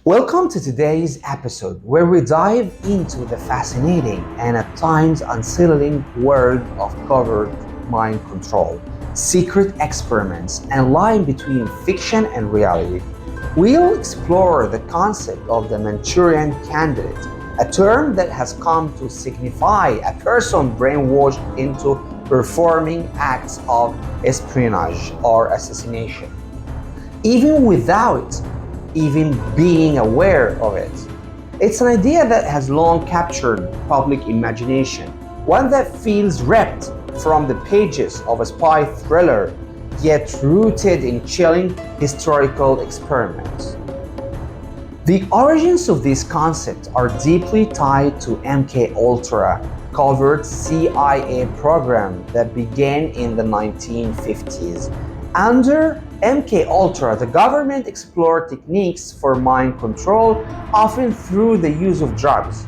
Welcome to today's episode where we dive into the fascinating and at times unsettling world of covert mind control, secret experiments, and line between fiction and reality. We'll explore the concept of the Manchurian Candidate, a term that has come to signify a person brainwashed into performing acts of espionage or assassination even without even being aware of it. It's an idea that has long captured public imagination, one that feels ripped from the pages of a spy thriller, yet rooted in chilling historical experiments. The origins of this concept are deeply tied to MK Ultra, covert CIA program that began in the 1950s. Under MK Ultra, the government explored techniques for mind control, often through the use of drugs,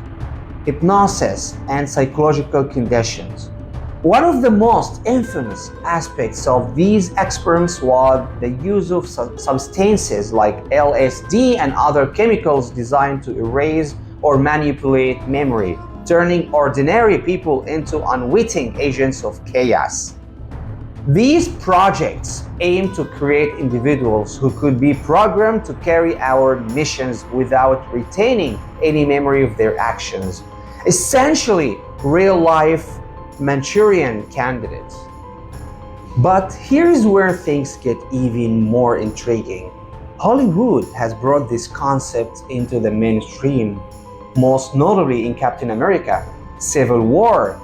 hypnosis, and psychological conditions. One of the most infamous aspects of these experiments was the use of substances like LSD and other chemicals designed to erase or manipulate memory, turning ordinary people into unwitting agents of chaos. These projects aim to create individuals who could be programmed to carry out missions without retaining any memory of their actions, essentially real-life Manchurian candidates. But here's where things get even more intriguing. Hollywood has brought this concept into the mainstream, most notably in Captain America: Civil War.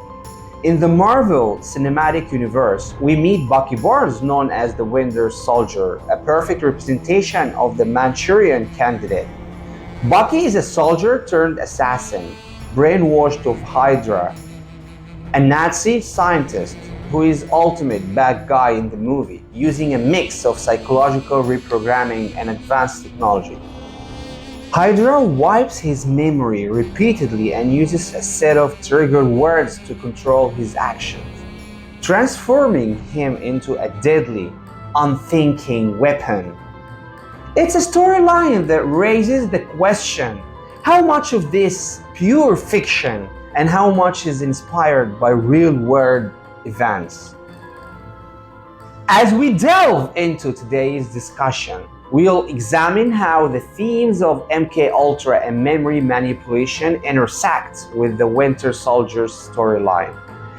In the Marvel Cinematic Universe, we meet Bucky Barnes, known as the Winter Soldier, a perfect representation of the Manchurian Candidate. Bucky is a soldier turned assassin, brainwashed of Hydra, a Nazi scientist who is ultimate bad guy in the movie, using a mix of psychological reprogramming and advanced technology. Hydra wipes his memory repeatedly and uses a set of trigger words to control his actions, transforming him into a deadly, unthinking weapon. It's a storyline that raises the question: how much of this pure fiction and how much is inspired by real-world events? As we delve into today's discussion, we'll examine how the themes of MK Ultra and memory manipulation intersect with the Winter Soldier's storyline,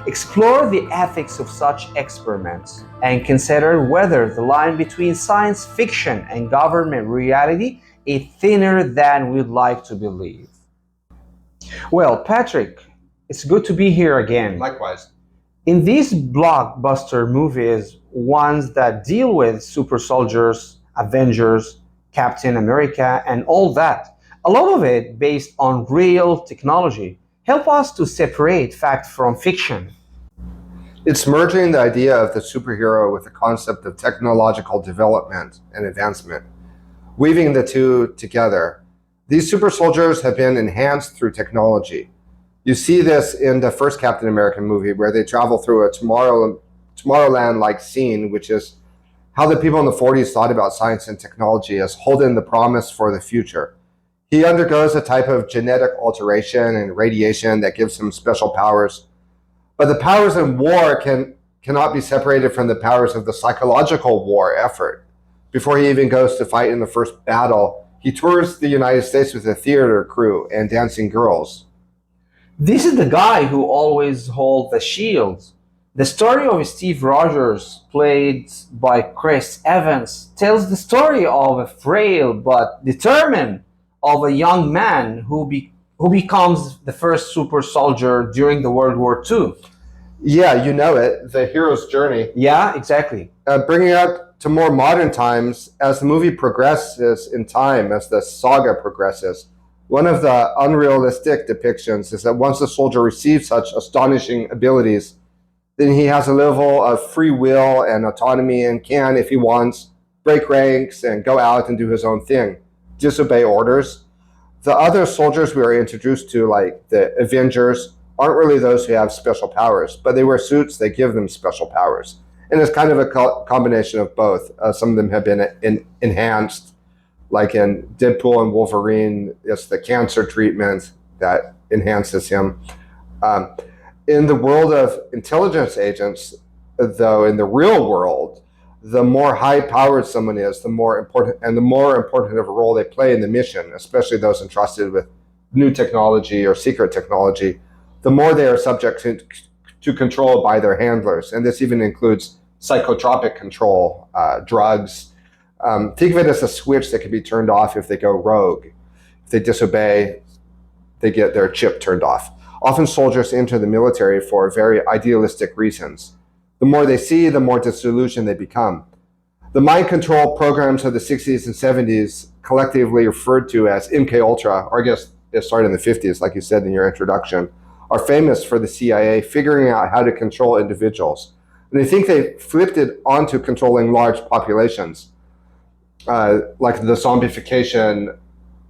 explore the ethics of such experiments, and consider whether the line between science fiction and government reality is thinner than we'd like to believe. Well, Patrick, it's good to be here again. Likewise. In these blockbuster movies, ones that deal with super soldiers, Avengers, Captain America, and all that, a lot of it based on real technology, help us to separate fact from fiction. It's merging the idea of the superhero with the concept of technological development and advancement, weaving the two together. These super soldiers have been enhanced through technology. You see this in the first Captain America movie, where they travel through a Tomorrowland-like scene, which is how the people in the 40s thought about science and technology as holding the promise for the future. He undergoes a type of genetic alteration and radiation that gives him special powers. But the powers in war cannot be separated from the powers of the psychological war effort. Before he even goes to fight in the first battle, he tours the United States with a theater crew and dancing girls. This is the guy who always holds the shield. The story of Steve Rogers, played by Chris Evans, tells the story of a frail but determined of a young man who becomes the first super soldier during the World War II. Yeah, you know it, the hero's journey. Yeah, exactly. Bringing it up to more modern times, as the movie progresses in time, as the saga progresses, one of the unrealistic depictions is that once a soldier receives such astonishing abilities, then he has a level of free will and autonomy and can, if he wants, break ranks and go out and do his own thing, disobey orders. The other soldiers we are introduced to, like the Avengers, aren't really those who have special powers, but they wear suits that give them special powers. And it's kind of a combination of both. Some of them have been enhanced Like in Deadpool and Wolverine, it's the cancer treatment that enhances him. In the world of intelligence agents, though, in the real world, the more high-powered someone is, the more important of a role they play in the mission, especially those entrusted with new technology or secret technology, the more they are subject to control by their handlers. And this even includes psychotropic control, drugs. Think of it as a switch that can be turned off if they go rogue. If they disobey, they get their chip turned off. Often soldiers enter the military for very idealistic reasons. The more they see, the more disillusioned they become. The mind control programs of the 60s and 70s, collectively referred to as MK Ultra, or I guess it started in the 50s, like you said in your introduction, are famous for the CIA figuring out how to control individuals. And they think they flipped it onto controlling large populations, like the zombification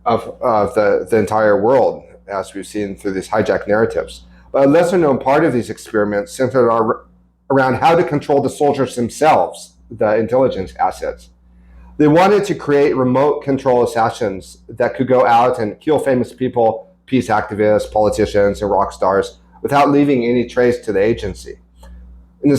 of the entire world, as we've seen through these hijacked narratives. But a lesser known part of these experiments centered around how to control the soldiers themselves, the intelligence assets. They wanted to create remote control assassins that could go out and kill famous people, peace activists, politicians, and rock stars without leaving any trace to the agency. And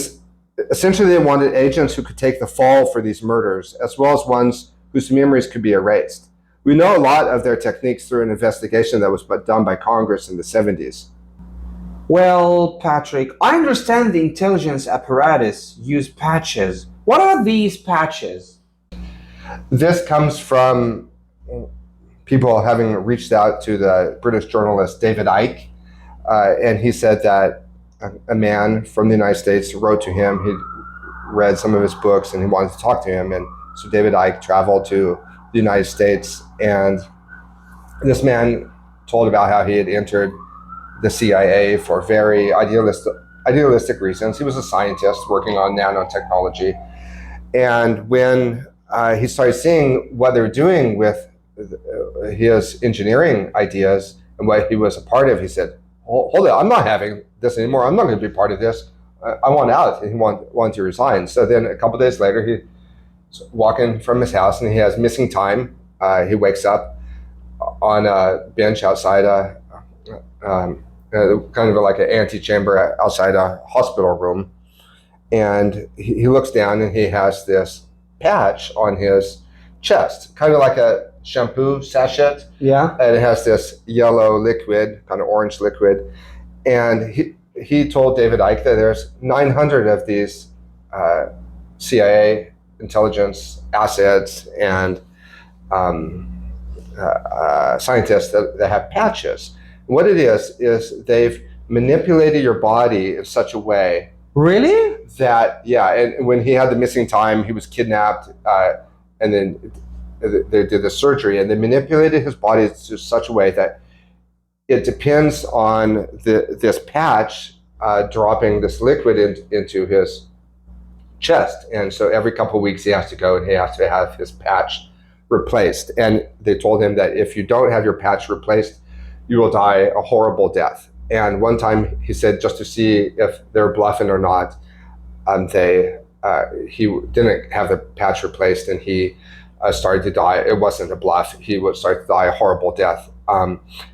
essentially, they wanted agents who could take the fall for these murders, as well as ones whose memories could be erased. We know a lot of their techniques through an investigation that was done by Congress in the 70s. Well, Patrick, I understand the intelligence apparatus use patches. What are these patches? This comes from people having reached out to the British journalist David Icke, and he said that a man from the United States wrote to him. He read some of his books and he wanted to talk to him, and so David Icke traveled to the United States, and this man told about how he had entered the CIA for very idealistic reasons. He was a scientist working on nanotechnology, and when he started seeing what they were doing with his engineering ideas and what he was a part of, he said, hold it, I'm not having this anymore. I'm not going to be part of this. I want out. And he wanted to resign. So then a couple of days later, he's walking from his house and he has missing time. He wakes up on a bench outside kind of like an antechamber outside a hospital room. And he looks down and he has this patch on his chest, kind of like a shampoo sachet. Yeah. And it has this yellow liquid, kind of orange liquid. And he told David Icke that there's 900 of these CIA intelligence assets and scientists that have patches. And what it is they've manipulated your body in such a way. Really? That, yeah, and when he had the missing time, he was kidnapped, and then they did the surgery, and they manipulated his body to such a way that it depends on this patch dropping this liquid into his chest. And so every couple of weeks he has to go and he has to have his patch replaced. And they told him that if you don't have your patch replaced, you will die a horrible death. And one time he said, just to see if they're bluffing or not, he didn't have the patch replaced, and he started to die. It wasn't a bluff. He would start to die a horrible death.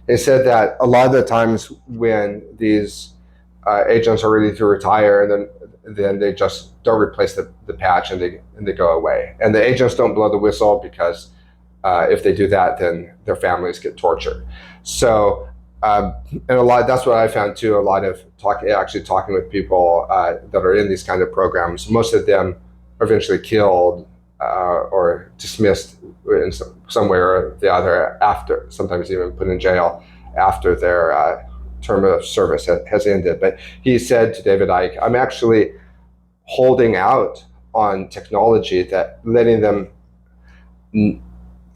They said that a lot of the times when these agents are ready to retire, and then they just don't replace the patch and they go away. And the agents don't blow the whistle because if they do that, then their families get tortured. So, and that's what I found too. A lot of talking with people that are in these kind of programs. Most of them are eventually killed or dismissed in some way or the other after, sometimes even put in jail after their term of service has ended. But he said to David Icke, I'm actually holding out on technology, that letting them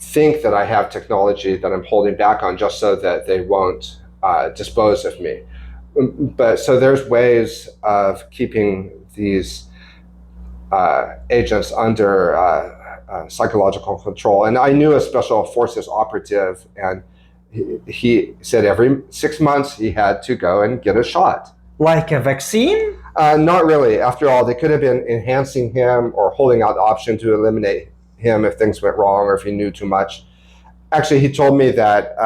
think that I have technology that I'm holding back on just so that they won't dispose of me. But so there's ways of keeping these agents under psychological control. And I knew a special forces operative, and he said every 6 months he had to go and get a shot. Like a vaccine? Not really. After all, they could have been enhancing him or holding out the option to eliminate him if things went wrong or if he knew too much. Actually, he told me that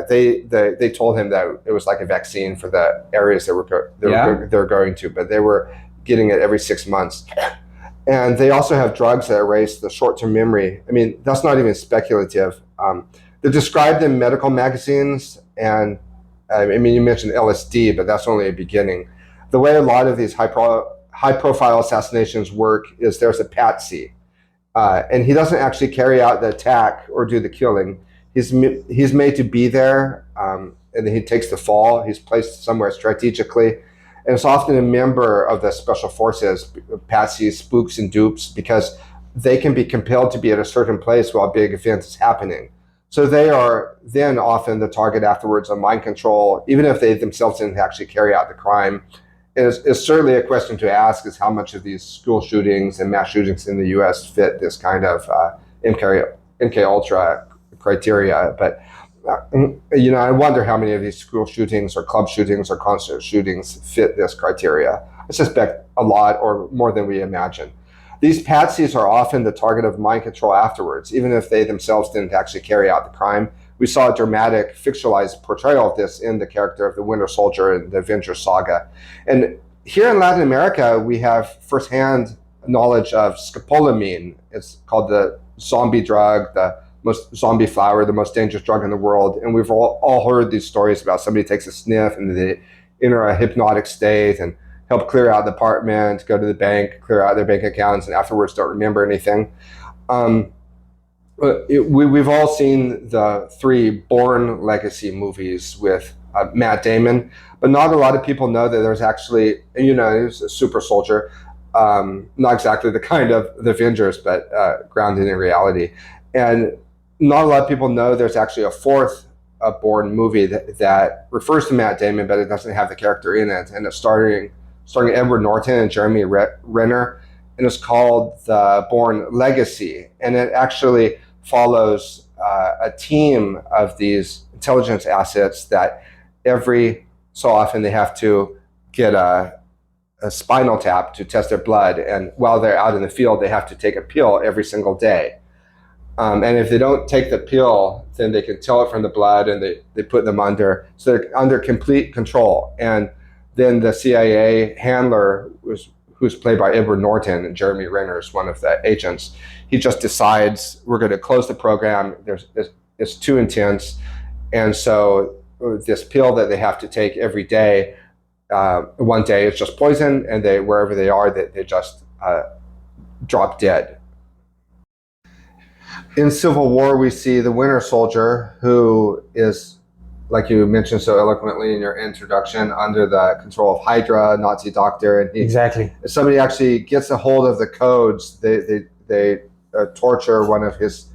they told him that it was like a vaccine for the areas they were going to, but they were getting it every 6 months. And they also have drugs that erase the short-term memory. I mean, that's not even speculative. They're described in medical magazines, and I mean, you mentioned LSD, but that's only a beginning. The way a lot of these high-profile assassinations work is there's a patsy, and he doesn't actually carry out the attack or do the killing. He's made to be there, and then he takes the fall. He's placed somewhere strategically. And it's often a member of the special forces, patsies, spooks, and dupes, because they can be compelled to be at a certain place while a big event is happening. So they are then often the target afterwards of mind control, even if they themselves didn't actually carry out the crime. It's certainly a question to ask is how much of these school shootings and mass shootings in the US fit this kind of MK Ultra criteria. But I wonder how many of these school shootings or club shootings or concert shootings fit this criteria. I suspect a lot, or more than we imagine. These patsies are often the target of mind control afterwards, even if they themselves didn't actually carry out the crime. We saw a dramatic, fictionalized portrayal of this in the character of the Winter Soldier in the Avengers saga. And here in Latin America, we have firsthand knowledge of scopolamine. It's called the zombie drug, the most zombie flower, the most dangerous drug in the world. And we've all heard these stories about somebody takes a sniff and they enter a hypnotic state and help clear out the apartment, go to the bank, clear out their bank accounts, and afterwards don't remember anything. We've all seen the 3 Bourne Legacy movies with Matt Damon, but not a lot of people know that there's actually, he was a super soldier, not exactly the kind of the Avengers, but grounded in reality. And not a lot of people know there's actually a 4th Bourne movie that refers to Matt Damon, but it doesn't have the character in it. And it's starring Edward Norton and Jeremy Renner. And it's called The Bourne Legacy. And it actually follows a team of these intelligence assets that every so often they have to get a spinal tap to test their blood. And while they're out in the field, they have to take a pill every single day. And if they don't take the pill, then they can tell it from the blood, and they put them under. So they're under complete control. And then the CIA handler, who's played by Edward Norton, and Jeremy Renner is one of the agents, he just decides we're going to close the program. It's too intense. And so this pill that they have to take every day, one day it's just poison, and wherever they are, they just drop dead. In Civil War, we see the Winter Soldier, who is, like you mentioned so eloquently in your introduction, under the control of Hydra, Nazi doctor, and exactly. Somebody actually gets a hold of the codes. They torture one of his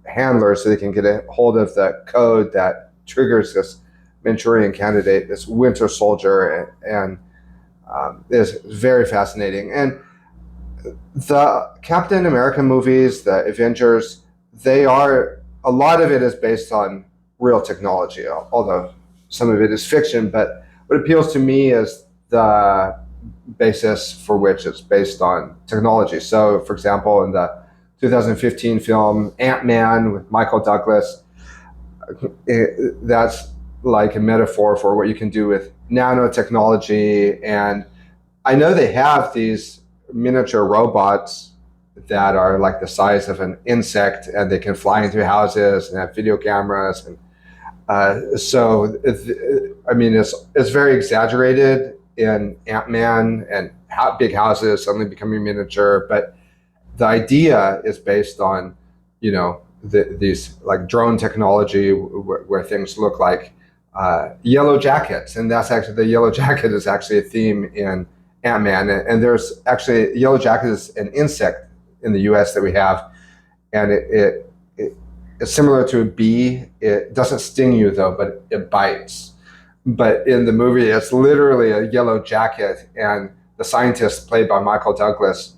handlers so they can get a hold of the code that triggers this Manchurian Candidate, this Winter Soldier, and is very fascinating. And the Captain America movies, the Avengers, a lot of it is based on real technology, although some of it is fiction. But what appeals to me is the basis for which it's based on technology. So, for example, in the 2015 film Ant-Man with Michael Douglas, that's like a metaphor for what you can do with nanotechnology. And I know they have these miniature robots that are like the size of an insect, and they can fly into houses and have video cameras. And it's very exaggerated in Ant-Man, and big houses suddenly becoming miniature. But the idea is based on, these like drone technology where things look like yellow jackets. And that's actually, the yellow jacket is actually a theme in Ant-Man. And there's actually, yellow jacket is an insect in the US that we have. And it's similar to a bee. It doesn't sting you though, but it bites. But in the movie, it's literally a yellow jacket. And the scientist played by Michael Douglas,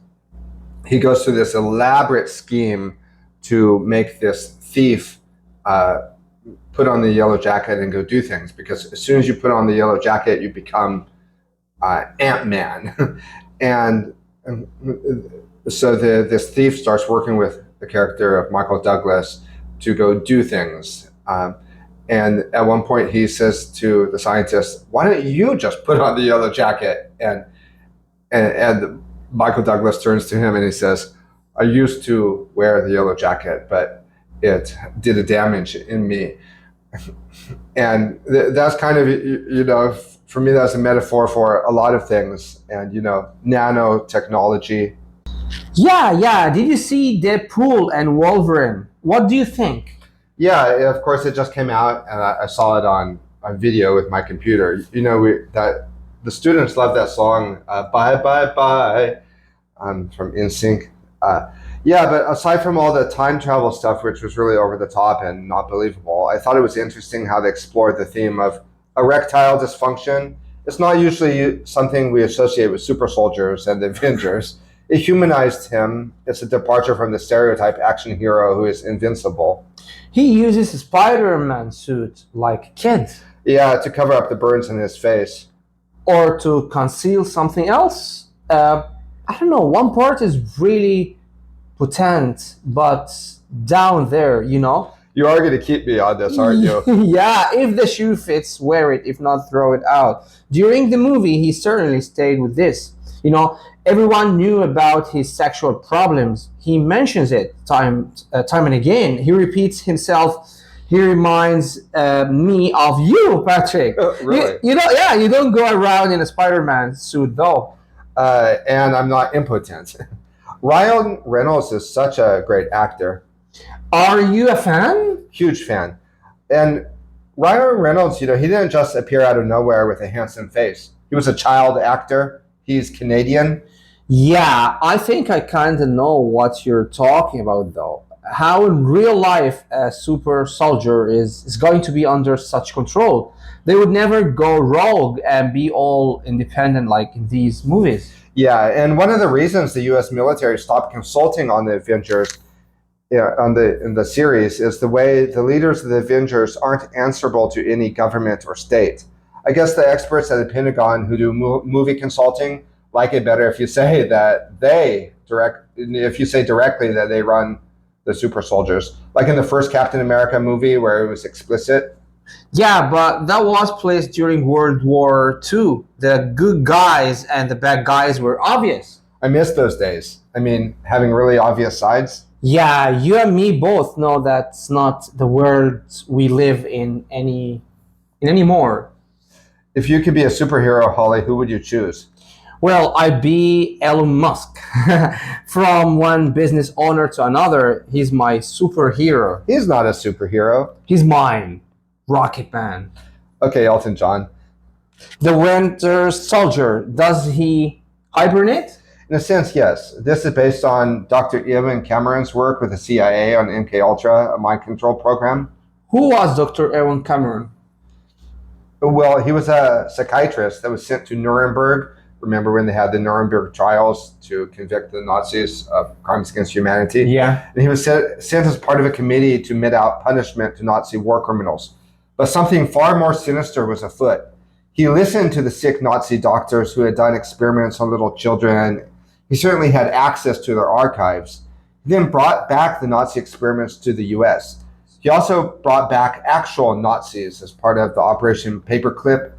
he goes through this elaborate scheme to make this thief put on the yellow jacket and go do things. Because as soon as you put on the yellow jacket, you become Ant-Man. and so this thief starts working with the character of Michael Douglas, to go do things. And at one point he says to the scientist, "Why don't you just put on the yellow jacket?" And Michael Douglas turns to him and he says, "I used to wear the yellow jacket, but it did a damage in me." And that's kind of, for me, that's a metaphor for a lot of things. And, nanotechnology. Yeah. Did you see Deadpool and Wolverine? What do you think? Yeah, of course, it just came out, and I saw it on video with my computer. That the students love that song, "Bye Bye Bye," from NSYNC. Yeah, but aside from all the time travel stuff, which was really over the top and not believable, I thought it was interesting how they explored the theme of erectile dysfunction. It's not usually something we associate with super soldiers and the Avengers. It humanized him. It's a departure from the stereotype action hero who is invincible. He uses a Spider-Man suit like a kid. Yeah, to cover up the burns in his face. Or to conceal something else. I don't know, one part is really potent, but down there, You are going to keep me on this, aren't you? Yeah, if the shoe fits, wear it. If not, throw it out. During the movie, he certainly stayed with this. Everyone knew about his sexual problems. He mentions it time and again. He repeats himself. He reminds me of you, Patrick. Really? You don't go around in a Spider-Man suit, though. And I'm not impotent. Ryan Reynolds is such a great actor. Are you a fan? Huge fan. And Ryan Reynolds, he didn't just appear out of nowhere with a handsome face. He was a child actor. He's Canadian. Yeah, I think I kind of know what you're talking about, though. How in real life a super soldier is going to be under such control. They would never go rogue and be all independent like in these movies. Yeah, and one of the reasons the U.S. military stopped consulting on the Avengers in the series is the way the leaders of the Avengers aren't answerable to any government or state. I guess the experts at the Pentagon who do movie consulting like it better if you say directly that they run the super soldiers, like in the first Captain America movie where it was explicit. Yeah, but that was placed during World War II. The good guys and the bad guys were obvious. I miss those days. I mean, having really obvious sides. Yeah, you and me both know that's not the world we live in anymore. If you could be a superhero, Holly, who would you choose? Well, I'd be Elon Musk. From one business owner to another, he's my superhero. He's not a superhero. He's mine. Rocket Man. Okay, Elton John. The Winter Soldier. Does he hibernate? In a sense, yes. This is based on Dr. Ewan Cameron's work with the CIA on MKUltra, a mind control program. Who was Dr. Ewan Cameron? Well, he was a psychiatrist that was sent to Nuremberg. Remember when they had the Nuremberg trials to convict the Nazis of crimes against humanity? Yeah. And he was sent as part of a committee to mete out punishment to Nazi war criminals. But something far more sinister was afoot. He listened to the sick Nazi doctors who had done experiments on little children. He certainly had access to their archives. He then brought back the Nazi experiments to the US. He also brought back actual Nazis as part of the Operation Paperclip.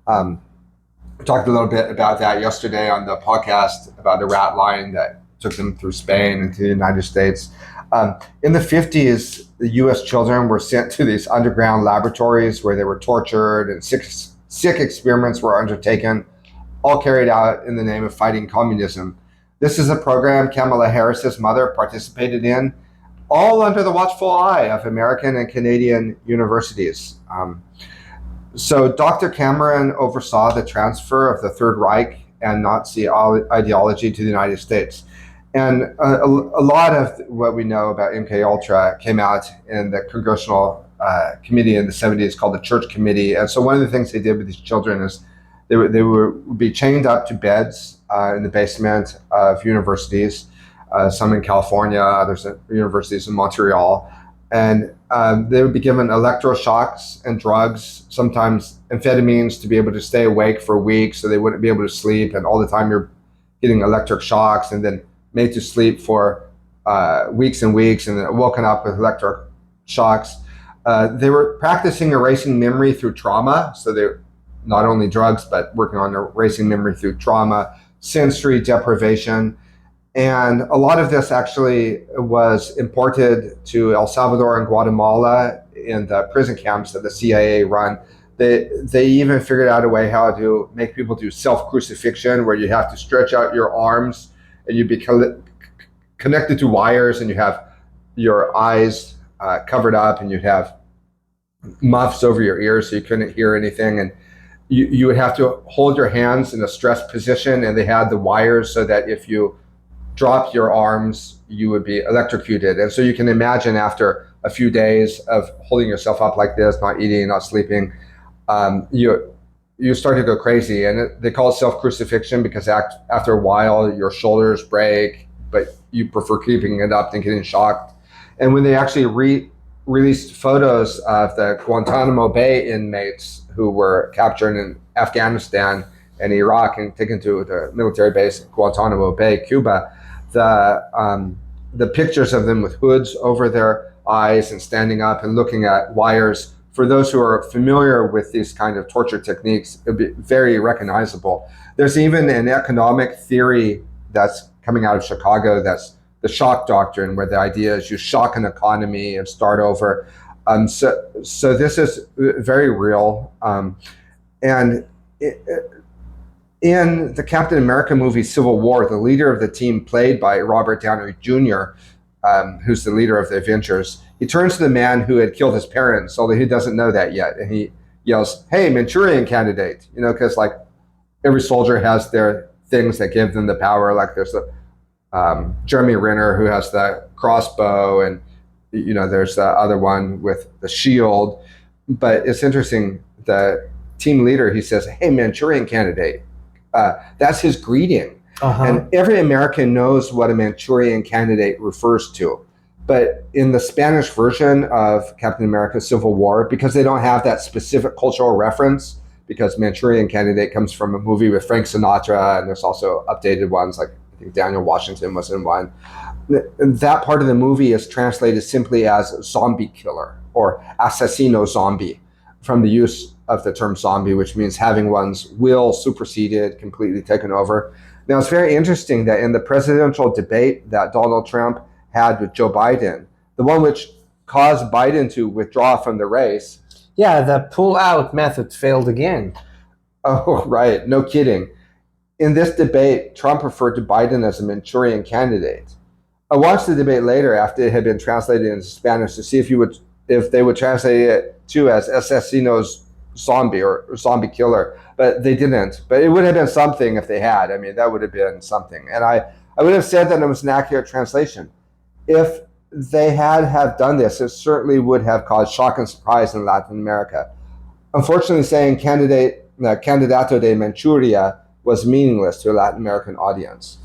We talked a little bit about that yesterday on the podcast about the rat line that took them through Spain and to the United States. In the 50s, the US children were sent to these underground laboratories where they were tortured and sick experiments were undertaken, all carried out in the name of fighting communism. This is a program Kamala Harris's mother participated in, all under the watchful eye of American and Canadian universities. So Dr. Cameron oversaw the transfer of the Third Reich and Nazi ideology to the United States. And a lot of what we know about MKUltra came out in the congressional committee in the 70s called the Church Committee. And so one of the things they did with these children is they would be chained up to beds in the basement of universities, some in California, others at universities in Montreal. And they would be given electroshocks and drugs, sometimes amphetamines, to be able to stay awake for weeks so they wouldn't be able to sleep. And all the time you're getting electric shocks and then made to sleep for weeks and weeks and then woken up with electric shocks. They were practicing erasing memory through trauma. So they not only drugs, but working on erasing memory through trauma, sensory deprivation. And a lot of this actually was imported to El Salvador and Guatemala in the prison camps that the CIA run. They even figured out a way how to make people do self-crucifixion, where you have to stretch out your arms and you'd be connected to wires, and you have your eyes covered up, and you'd have muffs over your ears so you couldn't hear anything. And you would have to hold your hands in a stressed position, and they had the wires so that if you dropped your arms, you would be electrocuted. And so you can imagine after a few days of holding yourself up like this, not eating, not sleeping, you start to go crazy. And they call it self-crucifixion because after a while, your shoulders break, but you prefer keeping it up than getting shocked. And when they actually released photos of the Guantanamo Bay inmates who were captured in Afghanistan and Iraq and taken to the military base at Guantanamo Bay, Cuba, the pictures of them with hoods over their eyes and standing up and looking at wires, for those who are familiar with these kind of torture techniques, it'd be very recognizable. There's even an economic theory that's coming out of Chicago that's the shock doctrine, where the idea is you shock an economy and start over. So this is very real. And in the Captain America movie Civil War, the leader of the team, played by Robert Downey Jr., who's the leader of the Avengers, he turns to the man who had killed his parents, although he doesn't know that yet, and he yells, "Hey, Manchurian Candidate!" You know, because like every soldier has their things that give them the power. Like there's the Jeremy Renner who has the crossbow, and you know there's the other one with the shield. But it's interesting. The team leader, he says, "Hey, Manchurian Candidate." That's his greeting. And every American knows what a Manchurian Candidate refers to. But in the Spanish version of Captain America Civil War, because they don't have that specific cultural reference, because Manchurian Candidate comes from a movie with Frank Sinatra, and there's also updated ones, like I think Daniel Washington was in one. That part of the movie is translated simply as zombie killer or assassino zombie, from the use of the term zombie, which means having one's will superseded, completely taken over. Now, it's very interesting that in the presidential debate that Donald Trump had with Joe Biden, the one which caused Biden to withdraw from the race. Yeah, the pull-out method failed again. Oh, right. No kidding. In this debate, Trump referred to Biden as a Manchurian Candidate. I watched the debate later after it had been translated into Spanish to see if they would translate it too as assassino's zombie or zombie killer, but they didn't. But it would have been something if they had. I mean, that would have been something. And I would have said that it was an accurate translation. If they had done this, it certainly would have caused shock and surprise in Latin America. Unfortunately, saying Candidato de Manchuria was meaningless to a Latin American audience.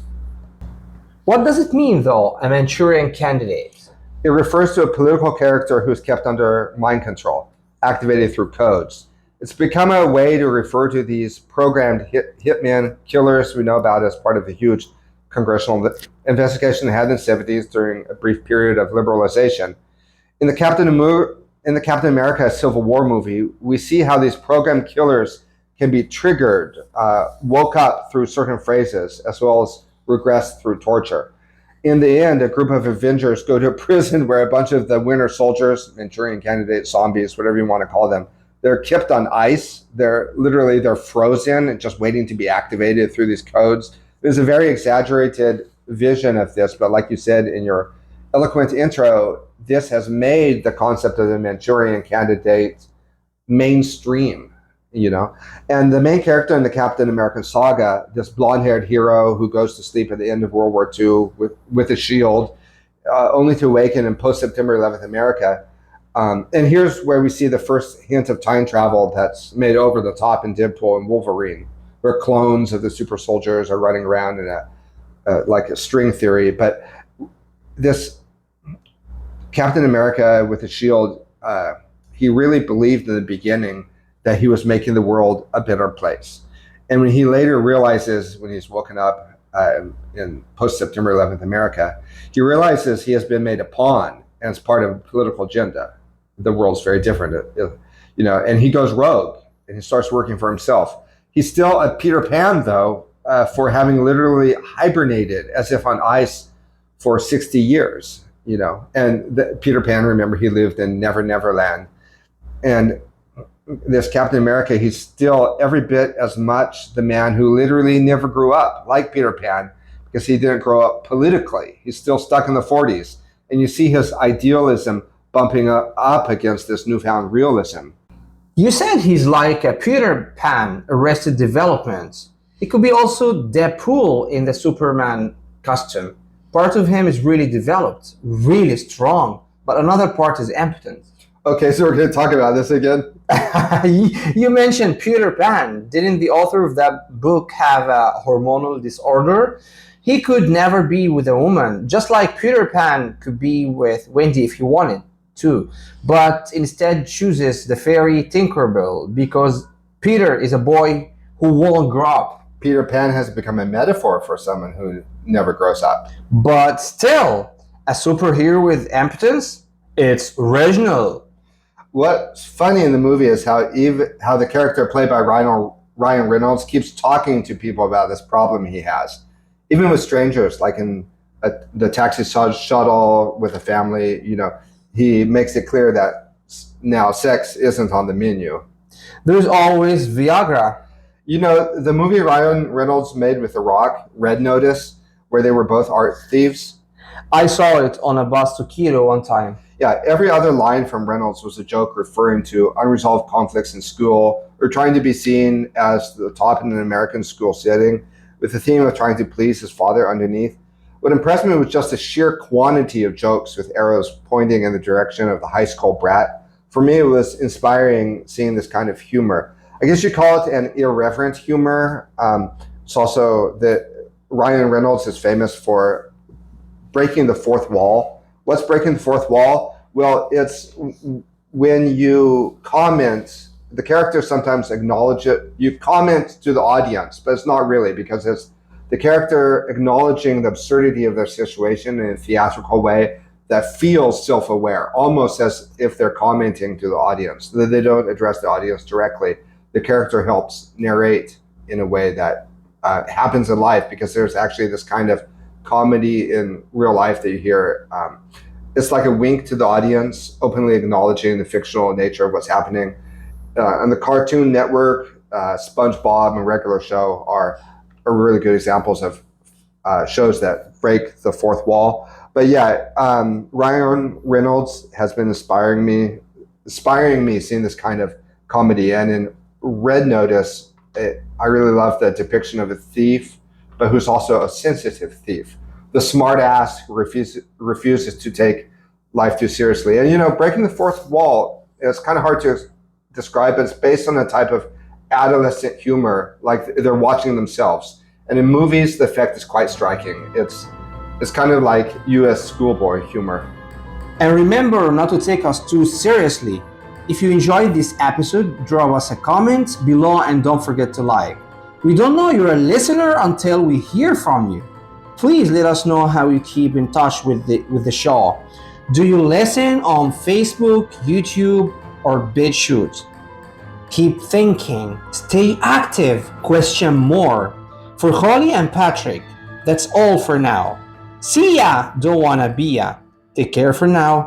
What does it mean, though, a Manchurian Candidate? It refers to a political character who is kept under mind control, activated through codes. It's become a way to refer to these programmed hitmen, killers we know about as part of the huge congressional investigation they had in the 70s during a brief period of liberalization. In the Captain America Civil War movie, we see how these programmed killers can be triggered, woke up through certain phrases, as well as regressed through torture. In the end, a group of Avengers go to a prison where a bunch of the winter soldiers, Manchurian Candidates, zombies, whatever you want to call them, they're kept on ice. They're frozen and just waiting to be activated through these codes. There's a very exaggerated vision of this, but like you said in your eloquent intro, this has made the concept of the Manchurian Candidate mainstream, you know? And the main character in the Captain America saga, this blonde-haired hero who goes to sleep at the end of World War II with a shield, only to awaken in post-September 11th America. And here's where we see the first hint of time travel that's made over the top in Deadpool and Wolverine, where clones of the super soldiers are running around in like a string theory. But this Captain America with a shield, he really believed in the beginning that he was making the world a better place. And when he later realizes, when he's woken up in post-September 11th America, he realizes he has been made a pawn and it's part of a political agenda. The world's very different, and he goes rogue and he starts working for himself. He's still a Peter Pan, though, for having literally hibernated as if on ice for 60 years, And Peter Pan, remember, he lived in Never Never Land. And this Captain America, he's still every bit as much the man who literally never grew up, like Peter Pan, because he didn't grow up politically. He's still stuck in the 40s. And you see his idealism bumping up against this newfound realism. You said he's like a Peter Pan, Arrested Development. It could be also Deadpool in the Superman costume. Part of him is really developed, really strong, but another part is impotent. Okay, so we're going to talk about this again. You mentioned Peter Pan. Didn't the author of that book have a hormonal disorder? He could never be with a woman, just like Peter Pan could be with Wendy if he wanted to, but instead chooses the fairy Tinkerbell because Peter is a boy who won't grow up. Peter Pan has become a metaphor for someone who never grows up. But still, a superhero with impotence? It's original. What's funny in the movie is how the character played by Ryan Reynolds keeps talking to people about this problem he has, even with strangers, like in the taxi shuttle with a family. He makes it clear that now sex isn't on the menu. There's always Viagra. The movie Ryan Reynolds made with The Rock, Red Notice, where they were both art thieves. I saw it on a bus to Quito one time. Yeah, every other line from Reynolds was a joke referring to unresolved conflicts in school or trying to be seen as the top in an American school setting, with the theme of trying to please his father underneath. What impressed me was just the sheer quantity of jokes with arrows pointing in the direction of the high school brat. For me, it was inspiring seeing this kind of humor. I guess you call it an irreverent humor. It's also that Ryan Reynolds is famous for breaking the fourth wall. What's breaking the fourth wall? Well, it's when you comment, the characters sometimes acknowledge it. You comment to the audience, but it's not really, because it's the character acknowledging the absurdity of their situation in a theatrical way that feels self-aware, almost as if they're commenting to the audience. They don't address the audience directly. The character helps narrate in a way that happens in life, because there's actually this kind of comedy in real life that you hear. It's like a wink to the audience, openly acknowledging the fictional nature of what's happening. On the Cartoon Network, SpongeBob and Regular Show are really good examples of shows that break the fourth wall. But yeah, Ryan Reynolds has been inspiring me seeing this kind of comedy. And in Red Notice, I really love the depiction of a thief, but who's also a sensitive thief. The smart ass who refuses to take life too seriously. And breaking the fourth wall, it's kind of hard to describe, but it's based on a type of adolescent humor, like they're watching themselves. And in movies, the effect is quite striking. It's kind of like US schoolboy humor. And remember not to take us too seriously. If you enjoyed this episode, drop us a comment below and don't forget to like. We don't know you're a listener until we hear from you. Please let us know how you keep in touch with the show. Do you listen on Facebook, YouTube, or BitChute? Keep thinking, stay active, question more. For Holly and Patrick, that's all for now. See ya, don't wanna be ya. Take care for now.